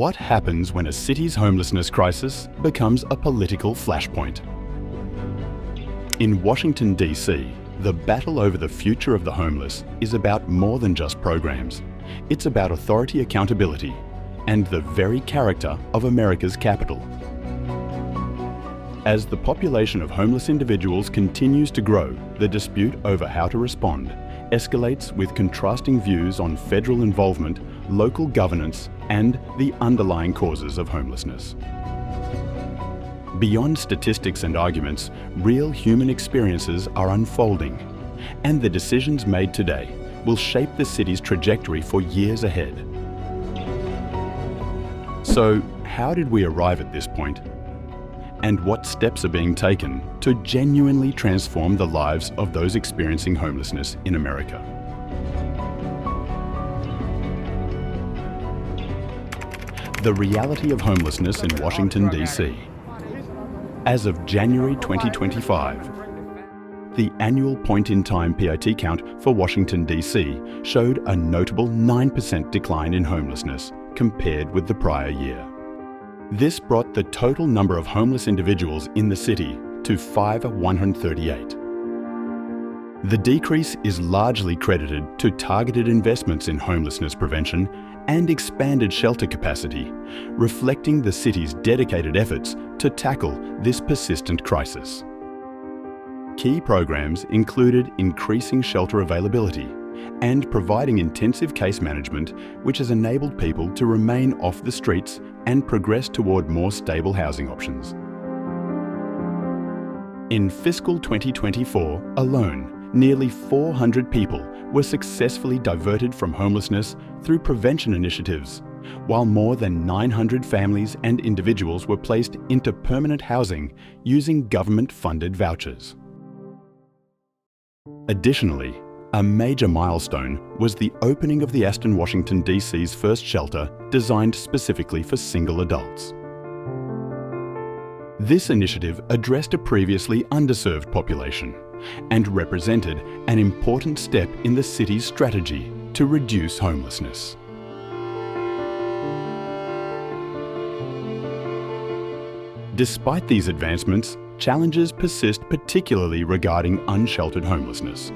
What happens when a city's homelessness crisis becomes a political flashpoint? In Washington, D.C., the battle over the future of the homeless is about more than just programs. It's about authority accountability and the very character of America's capital. As the population of homeless individuals continues to grow, the dispute over how to respond escalates with contrasting views on federal involvement, local governance, and the underlying causes of homelessness. Beyond statistics and arguments, real human experiences are unfolding, and the decisions made today will shape the city's trajectory for years ahead. So, how did we arrive at this point? And what steps are being taken to genuinely transform the lives of those experiencing homelessness in America? The reality of homelessness in Washington, D.C. As of January 2025, the annual point-in-time PIT count for Washington, D.C. showed a notable 9% decline in homelessness compared with the prior year. This brought the total number of homeless individuals in the city to 538. The decrease is largely credited to targeted investments in homelessness prevention and expanded shelter capacity, reflecting the city's dedicated efforts to tackle this persistent crisis. Key programs included increasing shelter availability and providing intensive case management, which has enabled people to remain off the streets and progress toward more stable housing options. In fiscal 2024 alone, nearly 400 people were successfully diverted from homelessness through prevention initiatives, while more than 900 families and individuals were placed into permanent housing using government-funded vouchers. Additionally, a major milestone was the opening of the Aston, Washington, D.C.'s first shelter designed specifically for single adults. This initiative addressed a previously underserved population and represented an important step in the city's strategy to reduce homelessness. Despite these advancements, challenges persist, particularly regarding unsheltered homelessness.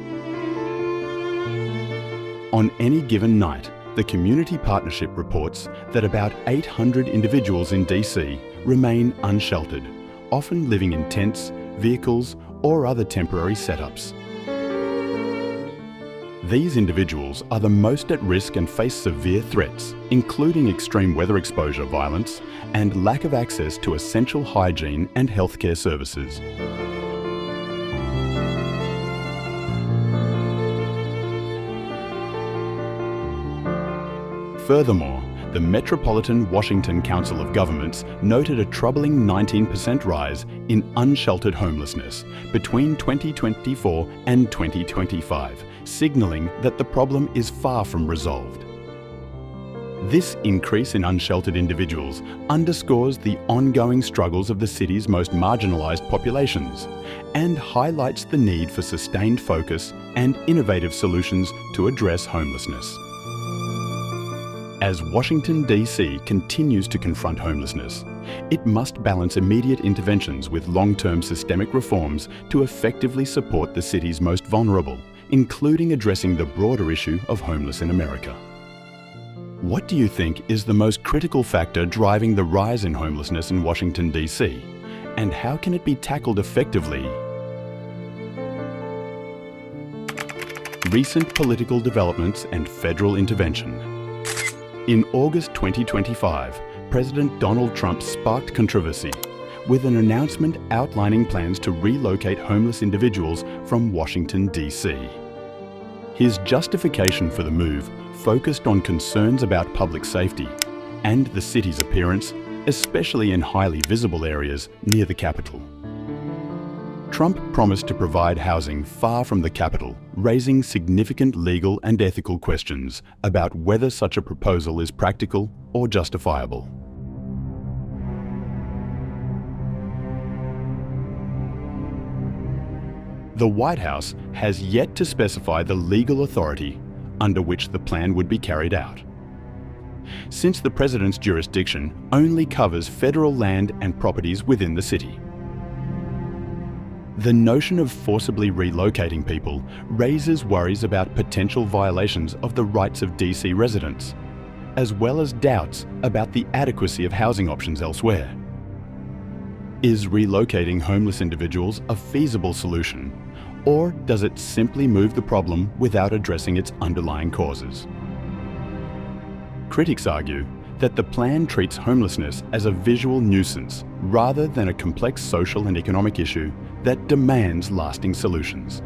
On any given night, the Community Partnership reports that about 800 individuals in DC remain unsheltered, often living in tents, vehicles, or other temporary setups. These individuals are the most at risk and face severe threats, including extreme weather exposure, violence, and lack of access to essential hygiene and healthcare services. Furthermore, the Metropolitan Washington Council of Governments noted a troubling 19% rise in unsheltered homelessness between 2024 and 2025, signaling that the problem is far from resolved. This increase in unsheltered individuals underscores the ongoing struggles of the city's most marginalized populations and highlights the need for sustained focus and innovative solutions to address homelessness. As Washington, D.C. continues to confront homelessness, it must balance immediate interventions with long-term systemic reforms to effectively support the city's most vulnerable, including addressing the broader issue of homeless in America. What do you think is the most critical factor driving the rise in homelessness in Washington, D.C., and how can it be tackled effectively? Recent political developments and federal intervention. In August 2025, President Donald Trump sparked controversy with an announcement outlining plans to relocate homeless individuals from Washington, D.C. His justification for the move focused on concerns about public safety and the city's appearance, especially in highly visible areas near the Capitol. Trump promised to provide housing far from the Capitol, raising significant legal and ethical questions about whether such a proposal is practical or justifiable. The White House has yet to specify the legal authority under which the plan would be carried out. since the President's jurisdiction only covers federal land and properties within the city. The notion of forcibly relocating people raises worries about potential violations of the rights of DC residents, as well as doubts about the adequacy of housing options elsewhere. Is relocating homeless individuals a feasible solution, or does it simply move the problem without addressing its underlying causes? Critics argue that the plan treats homelessness as a visual nuisance rather than a complex social and economic issue that demands lasting solutions.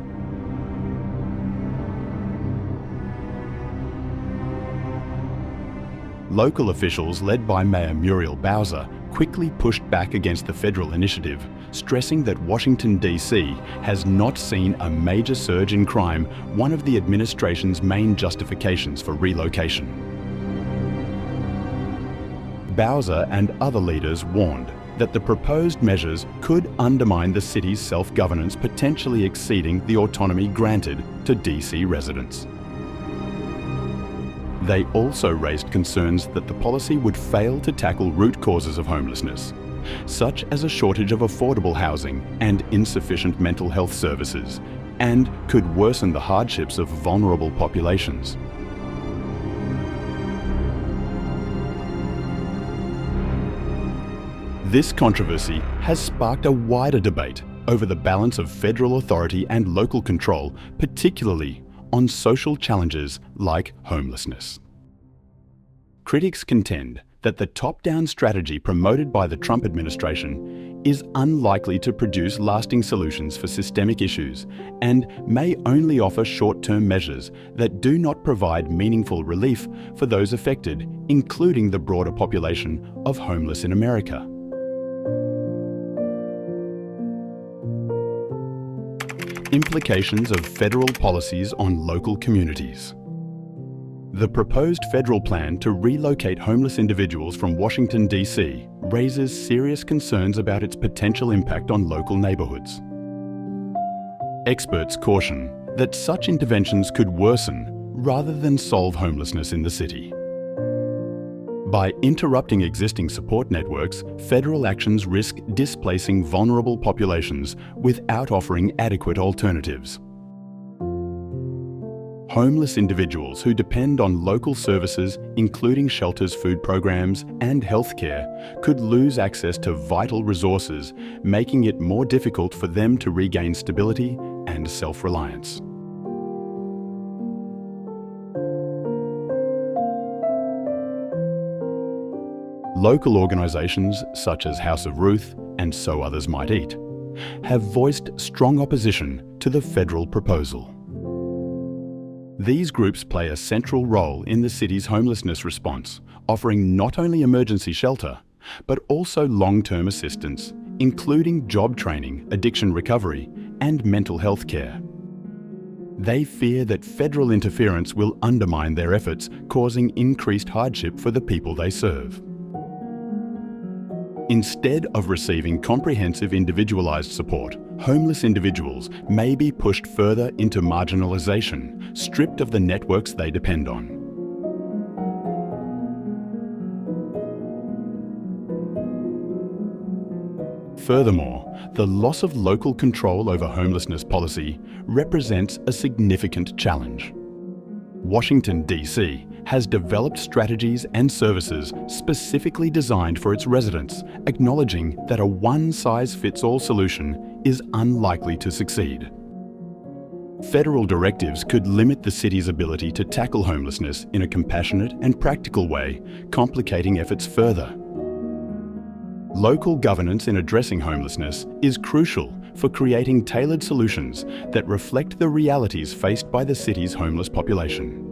Local officials led by Mayor Muriel Bowser quickly pushed back against the federal initiative, stressing that Washington, D.C. has not seen a major surge in crime, one of the administration's main justifications for relocation. Bowser and other leaders warned that the proposed measures could undermine the city's self-governance, potentially exceeding the autonomy granted to D.C. residents. They also raised concerns that the policy would fail to tackle root causes of homelessness, such as a shortage of affordable housing and insufficient mental health services, and could worsen the hardships of vulnerable populations. This controversy has sparked a wider debate over the balance of federal authority and local control, particularly on social challenges like homelessness. Critics contend that the top-down strategy promoted by the Trump administration is unlikely to produce lasting solutions for systemic issues and may only offer short-term measures that do not provide meaningful relief for those affected, including the broader population of homeless in America. Implications of federal policies on local communities. The proposed federal plan to relocate homeless individuals from Washington, D.C. raises serious concerns about its potential impact on local neighborhoods. Experts caution that such interventions could worsen rather than solve homelessness in the city. By interrupting existing support networks, federal actions risk displacing vulnerable populations without offering adequate alternatives. Homeless individuals who depend on local services, including shelters, food programs, and healthcare, could lose access to vital resources, making it more difficult for them to regain stability and self-reliance. Local organisations such as House of Ruth and So Others Might Eat have voiced strong opposition to the federal proposal. These groups play a central role in the city's homelessness response, offering not only emergency shelter, but also long-term assistance, including job training, addiction recovery, and mental health care. They fear that federal interference will undermine their efforts, causing increased hardship for the people they serve. Instead of receiving comprehensive individualized support, homeless individuals may be pushed further into marginalization, stripped of the networks they depend on. Furthermore, the loss of local control over homelessness policy represents a significant challenge. Washington, D.C. has developed strategies and services specifically designed for its residents, acknowledging that a one-size-fits-all solution is unlikely to succeed. Federal directives could limit the city's ability to tackle homelessness in a compassionate and practical way, complicating efforts further. Local governance in addressing homelessness is crucial for creating tailored solutions that reflect the realities faced by the city's homeless population.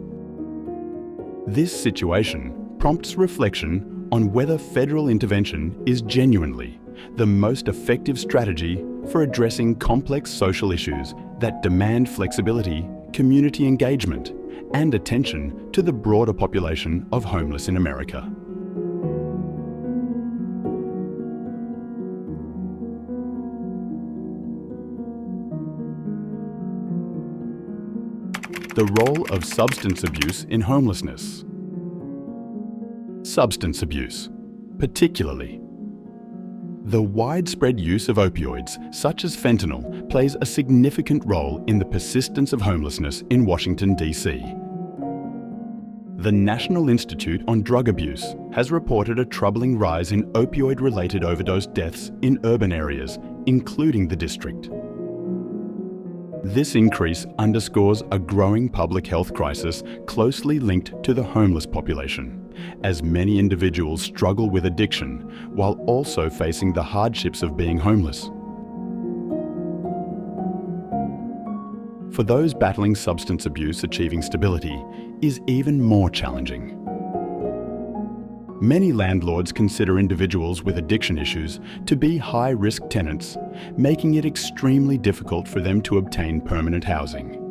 This situation prompts reflection on whether federal intervention is genuinely the most effective strategy for addressing complex social issues that demand flexibility, community engagement, and attention to the broader population of homeless in America. The role of substance abuse in homelessness. substance abuse, particularly. The widespread use of opioids, such as fentanyl, plays a significant role in the persistence of homelessness in Washington, D.C. The National Institute on Drug Abuse has reported a troubling rise in opioid-related overdose deaths in urban areas, including the district. This increase underscores a growing public health crisis closely linked to the homeless population, as many individuals struggle with addiction while also facing the hardships of being homeless. For those battling substance abuse, achieving stability is even more challenging. Many landlords consider individuals with addiction issues to be high-risk tenants, making it extremely difficult for them to obtain permanent housing.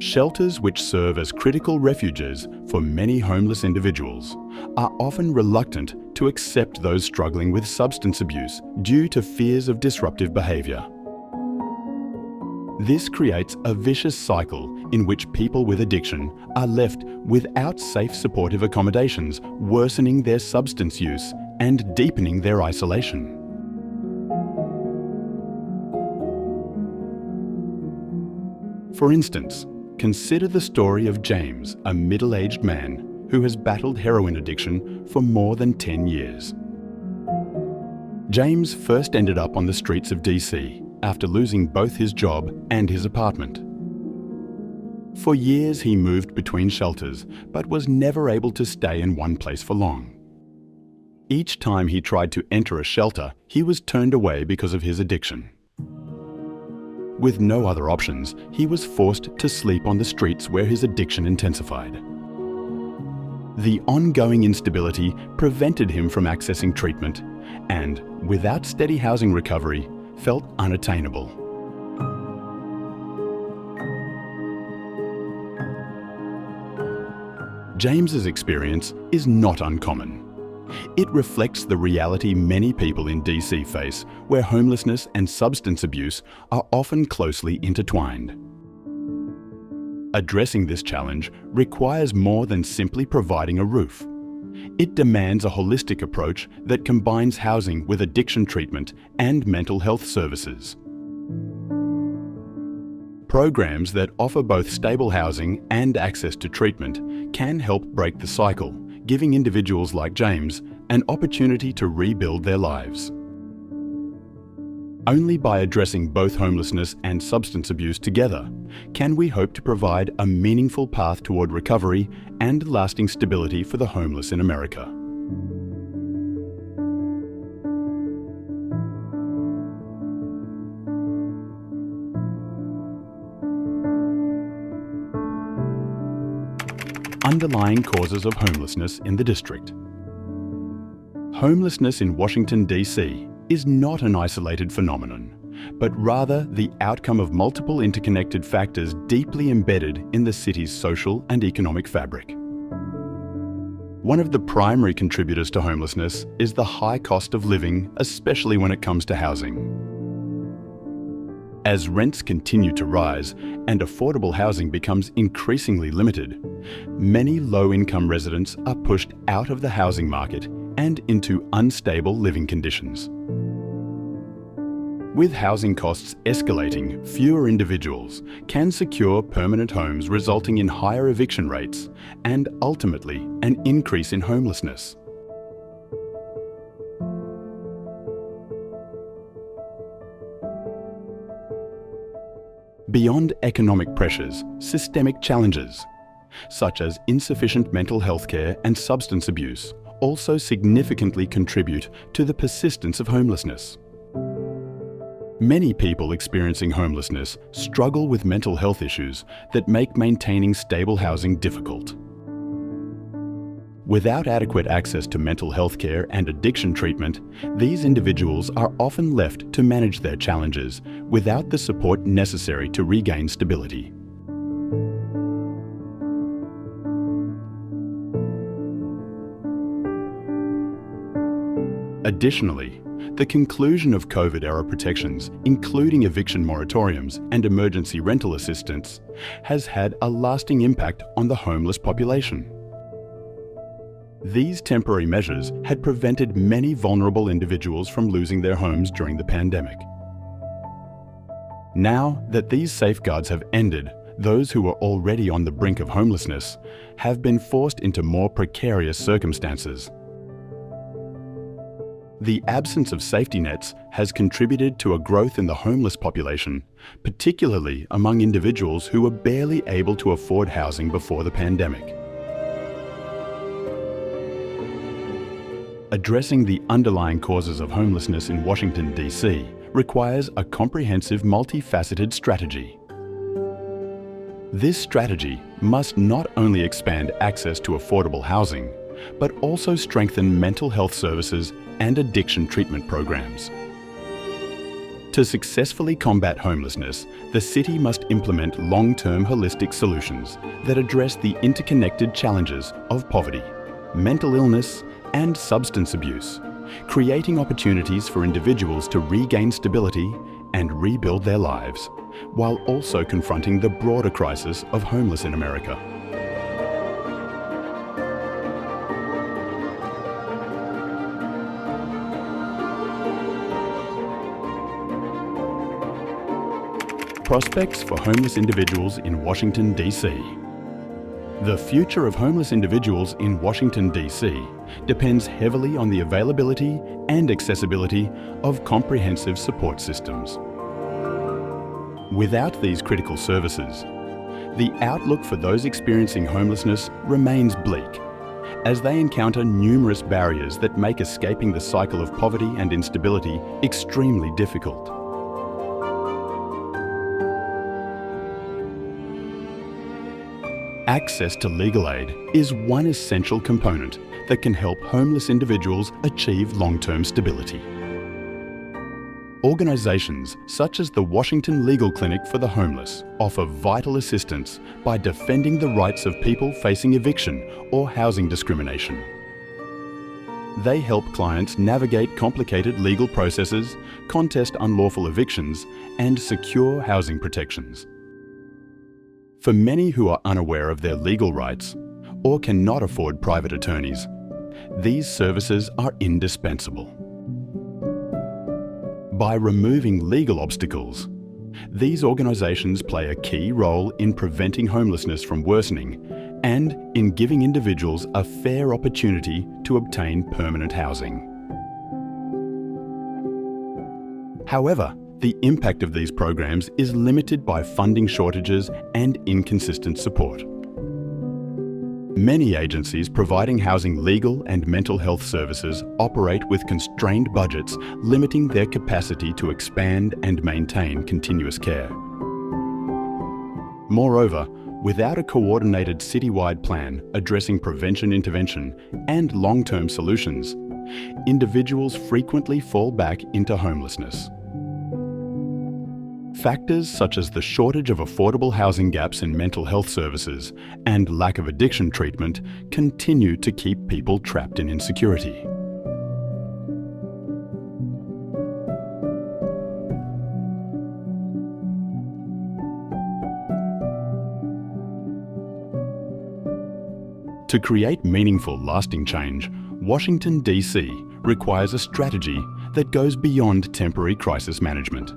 Shelters, which serve as critical refuges for many homeless individuals, are often reluctant to accept those struggling with substance abuse due to fears of disruptive behaviour. This creates a vicious cycle in which people with addiction are left without safe supportive accommodations, worsening their substance use and deepening their isolation. For instance, consider the story of James, a middle-aged man who has battled heroin addiction for more than 10 years. James first ended up on the streets of DC after losing both his job and his apartment. For years he moved between shelters, but was never able to stay in one place for long. Each time he tried to enter a shelter, he was turned away because of his addiction. With no other options, he was forced to sleep on the streets where his addiction intensified. The ongoing instability prevented him from accessing treatment and, without steady housing recovery, felt unattainable. James's experience is not uncommon. It reflects the reality many people in DC face, where homelessness and substance abuse are often closely intertwined. Addressing this challenge requires more than simply providing a roof. It demands a holistic approach that combines housing with addiction treatment and mental health services. Programs that offer both stable housing and access to treatment can help break the cycle, giving individuals like James an opportunity to rebuild their lives. Only by addressing both homelessness and substance abuse together can we hope to provide a meaningful path toward recovery and lasting stability for the homeless in America. Underlying causes of homelessness in the district. Homelessness in Washington, D.C. is not an isolated phenomenon, but rather the outcome of multiple interconnected factors deeply embedded in the city's social and economic fabric. One of the primary contributors to homelessness is the high cost of living, especially when it comes to housing. As rents continue to rise and affordable housing becomes increasingly limited, many low-income residents are pushed out of the housing market and into unstable living conditions. With housing costs escalating, fewer individuals can secure permanent homes, resulting in higher eviction rates and ultimately an increase in homelessness. Beyond economic pressures, systemic challenges, such as insufficient mental health care and substance abuse, also significantly contribute to the persistence of homelessness. Many people experiencing homelessness struggle with mental health issues that make maintaining stable housing difficult. Without adequate access to mental health care and addiction treatment, these individuals are often left to manage their challenges without the support necessary to regain stability. Additionally, the conclusion of COVID-era protections, including eviction moratoriums and emergency rental assistance, has had a lasting impact on the homeless population. These temporary measures had prevented many vulnerable individuals from losing their homes during the pandemic. Now that these safeguards have ended, those who were already on the brink of homelessness have been forced into more precarious circumstances. The absence of safety nets has contributed to a growth in the homeless population, particularly among individuals who were barely able to afford housing before the pandemic. Addressing the underlying causes of homelessness in Washington, D.C. requires a comprehensive, multifaceted strategy. This strategy must not only expand access to affordable housing, but also strengthen mental health services and addiction treatment programs. To successfully combat homelessness, the city must implement long-term holistic solutions that address the interconnected challenges of poverty, mental illness, and substance abuse, creating opportunities for individuals to regain stability and rebuild their lives, while also confronting the broader crisis of homeless in America. Prospects for homeless individuals in Washington, D.C. The future of homeless individuals in Washington, D.C. depends heavily on the availability and accessibility of comprehensive support systems. Without these critical services, the outlook for those experiencing homelessness remains bleak, as they encounter numerous barriers that make escaping the cycle of poverty and instability extremely difficult. Access to legal aid is one essential component that can help homeless individuals achieve long-term stability. Organizations such as the Washington Legal Clinic for the Homeless offer vital assistance by defending the rights of people facing eviction or housing discrimination. They help clients navigate complicated legal processes, contest unlawful evictions, and secure housing protections. For many who are unaware of their legal rights or cannot afford private attorneys, these services are indispensable. By removing legal obstacles, these organizations play a key role in preventing homelessness from worsening and in giving individuals a fair opportunity to obtain permanent housing. However, the impact of these programs is limited by funding shortages and inconsistent support. Many agencies providing housing legal and mental health services operate with constrained budgets, limiting their capacity to expand and maintain continuous care. Moreover, without a coordinated citywide plan addressing prevention intervention and long-term solutions, individuals frequently fall back into homelessness. Factors such as the shortage of affordable housing gaps in mental health services and lack of addiction treatment continue to keep people trapped in insecurity. To create meaningful, lasting change, Washington, D.C. requires a strategy that goes beyond temporary crisis management.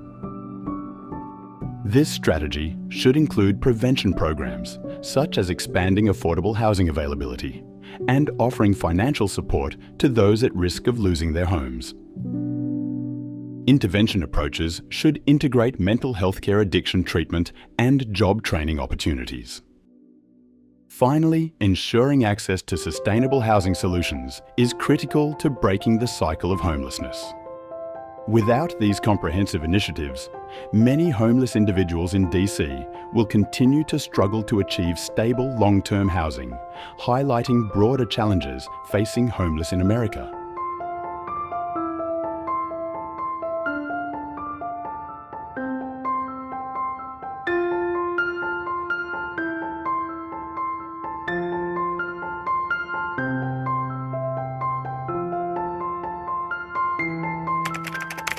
This strategy should include prevention programs, such as expanding affordable housing availability and offering financial support to those at risk of losing their homes. Intervention approaches should integrate mental health care addiction treatment and job training opportunities. Finally, ensuring access to sustainable housing solutions is critical to breaking the cycle of homelessness. Without these comprehensive initiatives, many homeless individuals in DC will continue to struggle to achieve stable long-term housing, highlighting broader challenges facing homeless in America.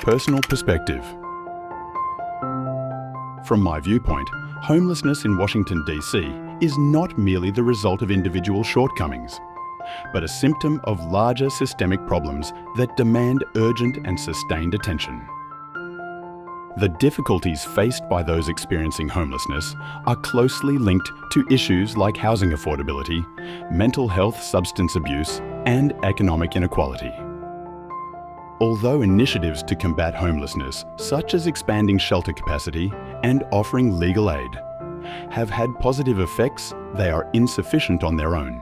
Personal perspective. From my viewpoint, homelessness in Washington, D.C. is not merely the result of individual shortcomings, but a symptom of larger systemic problems that demand urgent and sustained attention. The difficulties faced by those experiencing homelessness are closely linked to issues like housing affordability, mental health, substance abuse, and economic inequality. Although initiatives to combat homelessness, such as expanding shelter capacity and offering legal aid, have had positive effects, they are insufficient on their own.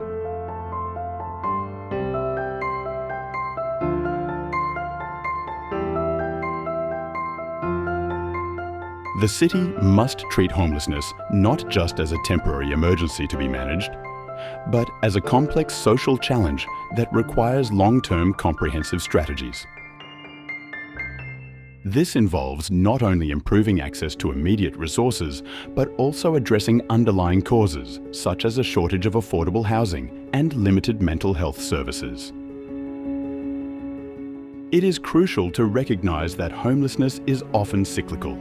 The city must treat homelessness not just as a temporary emergency to be managed, but as a complex social challenge that requires long-term comprehensive strategies. This involves not only improving access to immediate resources, but also addressing underlying causes, such as a shortage of affordable housing and limited mental health services. It is crucial to recognize that homelessness is often cyclical.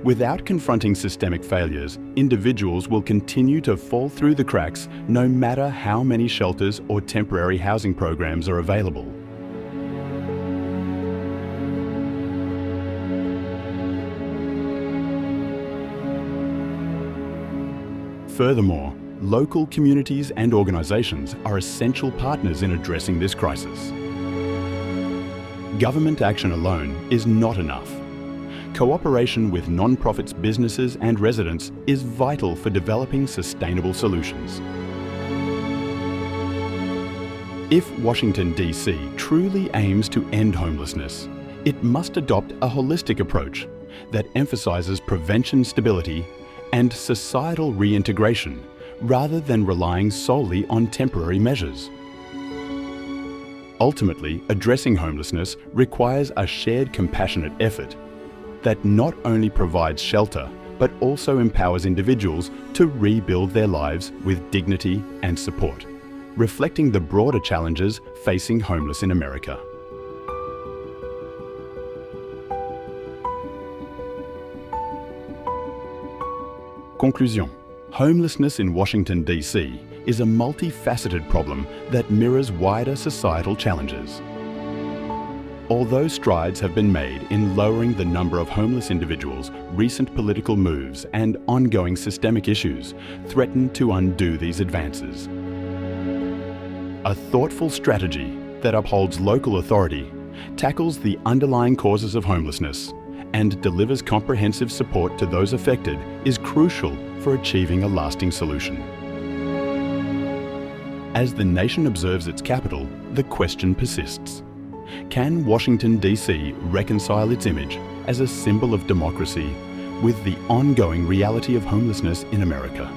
Without confronting systemic failures, individuals will continue to fall through the cracks no matter how many shelters or temporary housing programs are available. Furthermore, local communities and organisations are essential partners in addressing this crisis. Government action alone is not enough. Cooperation with non-profits, businesses and residents is vital for developing sustainable solutions. If Washington, D.C. truly aims to end homelessness, it must adopt a holistic approach that emphasises prevention, stability and societal reintegration, rather than relying solely on temporary measures. Ultimately, addressing homelessness requires a shared compassionate effort that not only provides shelter, but also empowers individuals to rebuild their lives with dignity and support, reflecting the broader challenges facing homeless in America. Conclusion. Homelessness in Washington, D.C. is a multifaceted problem that mirrors wider societal challenges. Although strides have been made in lowering the number of homeless individuals, recent political moves and ongoing systemic issues threaten to undo these advances. A thoughtful strategy that upholds local authority, tackles the underlying causes of homelessness, and delivers comprehensive support to those affected is crucial for achieving a lasting solution. As the nation observes its capital, the question persists. Can Washington, D.C. reconcile its image as a symbol of democracy with the ongoing reality of homelessness in America?